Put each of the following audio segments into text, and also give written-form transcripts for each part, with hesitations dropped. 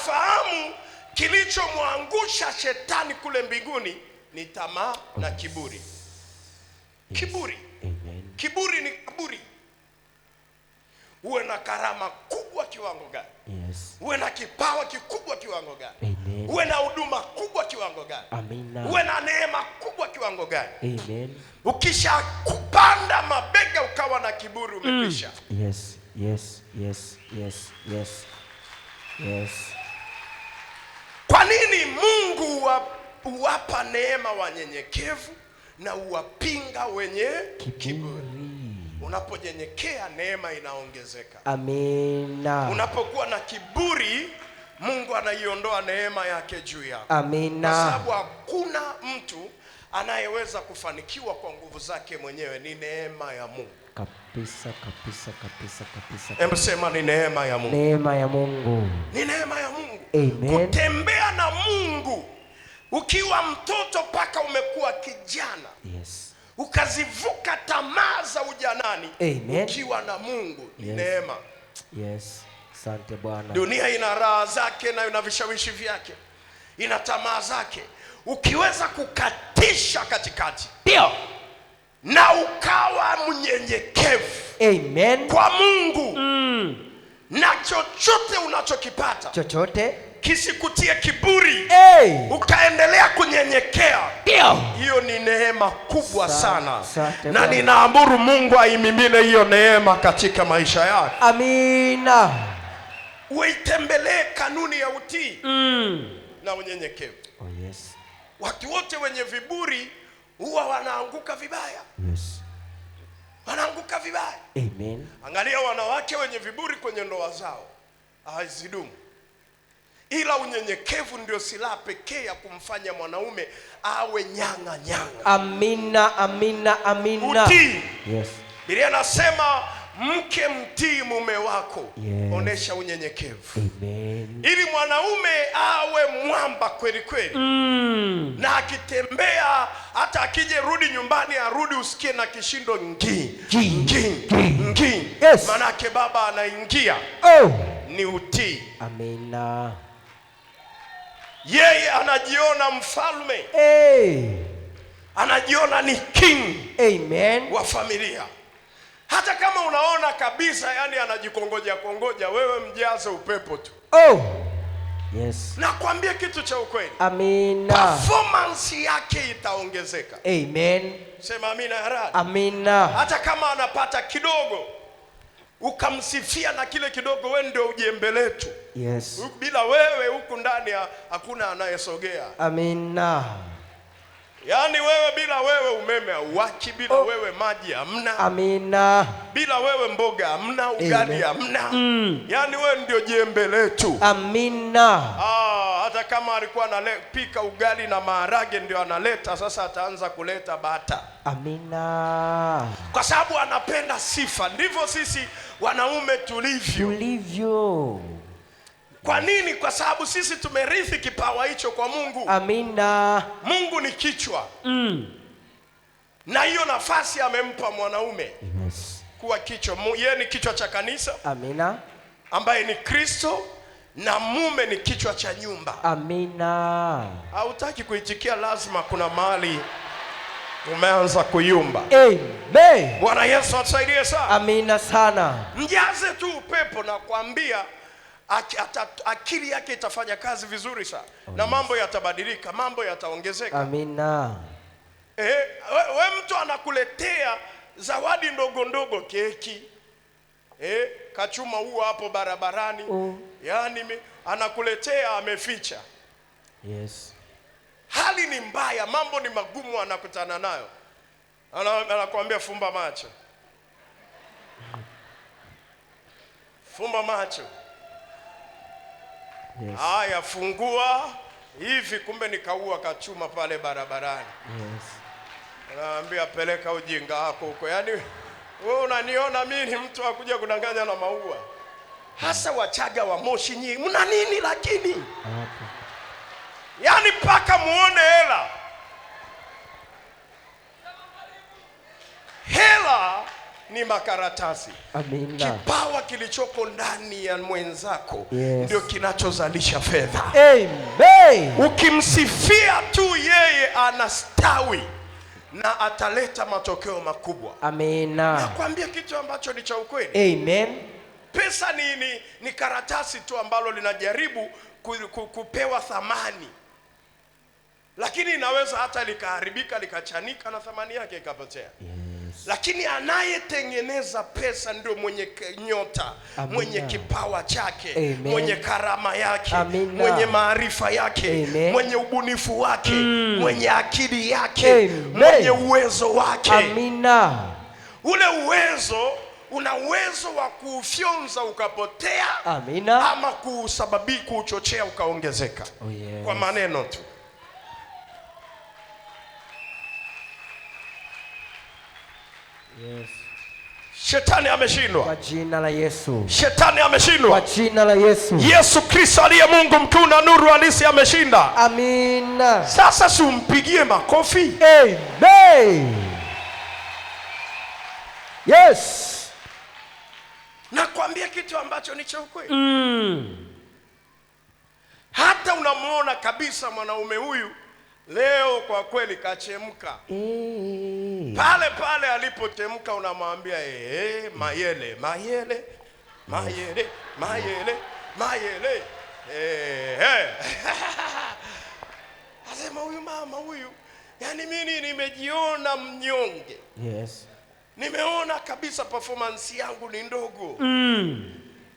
nafahamu kilichomwangusha shetani kule mbinguni ni tamaa na kiburi. Kiburi. Kiburi ni kaburi. Uwe na karama kubwa kiwango gani? Uwe na kipawa kikubwa kiwango gani? Uwe na huduma kubwa kiwango gani? Uwe na neema kubwa kiwango gani? Ukisha kupanda mabega ukawa na kiburi, umekwisha. Kwa nini Mungu huwapa neema wanyenyekevu na huwapinga wenye kiburi? Unaponyenyekea neema inaongezeka. Amina. Unapokuwa na kiburi, Mungu anaiondoa neema yake juu yako. Amina. Kwa sababu hakuna mtu anayeweza kufanikiwa kwa nguvu zake mwenyewe, ni neema ya Mungu. Kabisa. Hebu sema ni neema ya Mungu. Neema ya Mungu. Ni neema ya Mungu. Amen. Kutembea na Mungu ukiwa mtoto mpaka umekuwa kijana. Ukazivuka tamaa za ujanani. Amen. Ukiwa na Mungu ni neema. Asante Bwana. Dunia ina raha zake na ina vishawishi vyake, ina tamaa zake. Ukiweza kukatisha katikati, ndio, na ukawa mnyenyekevu, amen, kwa Mungu, na chochote unachokipata chochote kisikutie kiburi, ukaendelea kunyenyekea, hiyo ni neema kubwa sana. Na ninaamuru Mungu aimimine hiyo neema katika maisha yako. Amina. Uitembelee kanuni ya utii na unyenyekevu. Watu wote wenye viburi huwa wanaanguka vibaya. Wanaanguka vibaya. Amen. Angalia wanawake wenye viburi kwenye ndoa zao, hazidumu. Ila unyenyekevu ndio silaha pekee ya kumfanya mwanaume awe nyanga. Amina. Utii. Biblia inasema mke mtii mume wako. Onesha unyenyekevu. Amen. Ili mwanaume awe mwamba kweli kweli. Na akitembea, hata akije rudi nyumbani, arudi usikie na kishindo ngi. Manake baba anaingia. Ni utii. Amina. Yeye anajiona mfalme. Anajiona ni king. Amen. Wa familia. Hata kama unaona kabisa yani anajikongoja, wewe mjaze upepo tu. Nakwambia kitu cha ukweli. Amina. Performance yake itaongezeka. Amen. Sema amina haraka. Amina. Hata kama anapata kidogo, ukamsifia na kile kidogo, wewe ndio ujembe letu. Bila wewe huku ndani hakuna anayesogea. Amina. Yani wewe, bila wewe umeme hauwaki, bila wewe maji hamna. Amina. Bila wewe mboga hamna, ugali hamna. Yani wewe ndio jembe letu. Amina. Hata kama alikuwa anapika ugali na maharage ndio analeta, sasa ataanza kuleta bata. Amina. Kwa sababu anapenda sifa. Ndivyo sisi wanaume tulivyo. Kwa nini? Kwa sababu sisi tumerithi kipawa hicho kwa Mungu. Amina. Mungu ni kichwa. Na hiyo nafasi amempa mwanaume. Kuwa kichwa. Yeye ni kichwa cha kanisa. Amina. Ambaye ni Kristo, na mume ni kichwa cha nyumba. Amina. Hautaki kuitikia, lazima kuna mahali umeanza kuyumba. Amen. Bwana Yesu atusaidie sana. Amina sana. Mjaze tu upepo na kuambia akili yake itafanya kazi vizuri sana. Na mambo yatabadilika, mambo yataongezeka. Amina. We mtu anakuletea zawadi ndogo, keki, kachuma huo hapo barabarani. Yani anakuletea ameficha. Hali ni mbaya, mambo ni magumu anakutana nayo. Anakuambia fumba macho. Fumba macho. Haya, fungua hivi, kumbe nikaua kachuma pale barabarani. Anaambia peleka ujinga wako huko. Yani wewe unaniona mimi ni mtu akuja kudanganya na maua. Hasa Wachaga wa Moshi nyinyi mna nini lakini? Yani paka muone hela ni makaratasi. Amina. Kipawa kilichoko ndani ya mwenzako Yes. ndio kinachozalisha fedha. Amen. Ukimsifia tu yeye anastawi na ataleta matokeo makubwa. Amina. Nakwambia kitu ambacho ni cha ukweli. Amen. Pesa ni karatasi tu ambalo linajaribu kupewa thamani, lakini inaweza hata likaharibika, likachanika na thamani yake ikapotea. Yes. Lakini anayetengeneza pesa ndio mwenye nyota. Amina. Mwenye kipawa chake. Amen. Mwenye karama yake. Amina. Mwenye maarifa yake. Amen. Mwenye ubunifu wake. Mwenye akili yake. Amen. Mwenye uwezo wake. Amina. Ule uwezo una uwezo wa kuufyonza ukapotea. Amina. Ama kuuchochea ukaongezeka. Oh, yes. Kwa maneno tu. Yes. Shetani ameshindwa. Kwa jina la Yesu. Shetani ameshindwa. Kwa jina la Yesu. Yesu Kristo aliye Mungu mkuu na nuru halisi ameshinda. Amina. Sasa si umpigie makofi. Amen. Yes. Nakwambia kitu ambacho ni cha ukweli. Hata unamuona kabisa mwanaume huyu leo kwa kweli kachemka. Pale pale alipotemka unamwambia mayele, mayele, mayele, mayele, mayele. Asema huyu mama huyu, yani mimi nimejiona mnyonge. Yes. Nimeona kabisa performance yangu ni ndogo.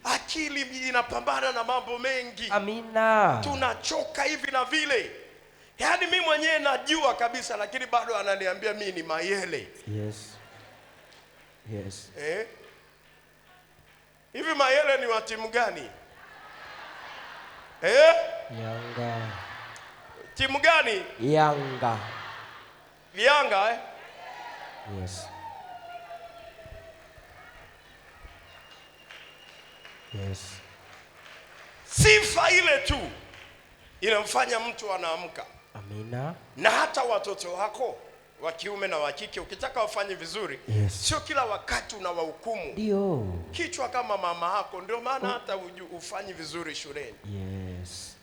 Akili inapambana na mambo mengi. Amina. Tunachoka hivi na vile. Yaani mimi mwenyewe najua kabisa, lakini bado ananiambia mimi ni mayele. Yes. Yes. Hivi mayele ni wa timu gani? Yanga. Timu gani? Yanga. Yanga Yes. Yes. Sifa ile tu inamfanya mtu anaamka. Amina. Na hata watoto wako wa kiume na wa kike ukitaka wafanye vizuri, yes, sio kila wakati unawahukumu. Ndio. Kichwa kama mama yako, ndio maana hata ufanye vizuri shuleni. Yes.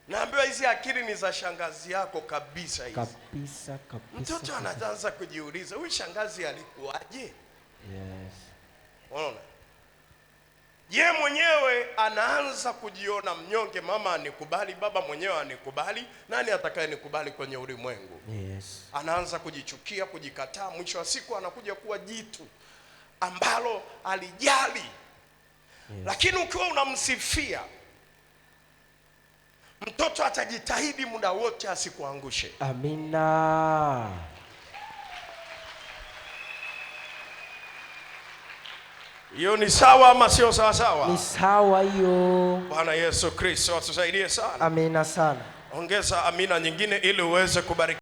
Naambiwa hizi akili ni za shangazi yako kabisa hizi. Kabisa. Mtoto anaanza kujiuliza, huyu shangazi alikuwaje? Yes. Unaona? Ye mwenyewe anaanza kujiona mnyonge. Mama anikubali, baba mwenyewe anikubali, nani atakaye nikubali kwenye ulimwengu? Yes. Anaanza kujichukia, kujikataa, mwisho wa siku anakuja kuwa jitu ambalo alijali. Yes. Lakini ukiwa unamsifia, mtoto atajitahidi muda wote asikuangushe. Amina. Hiyo ni sawa ama sio sawa sawa? Ni sawa hiyo. Bwana Yesu Kristo atusaidie sana. Amina sana. Ongeza amina nyingine ili uweze kubariki.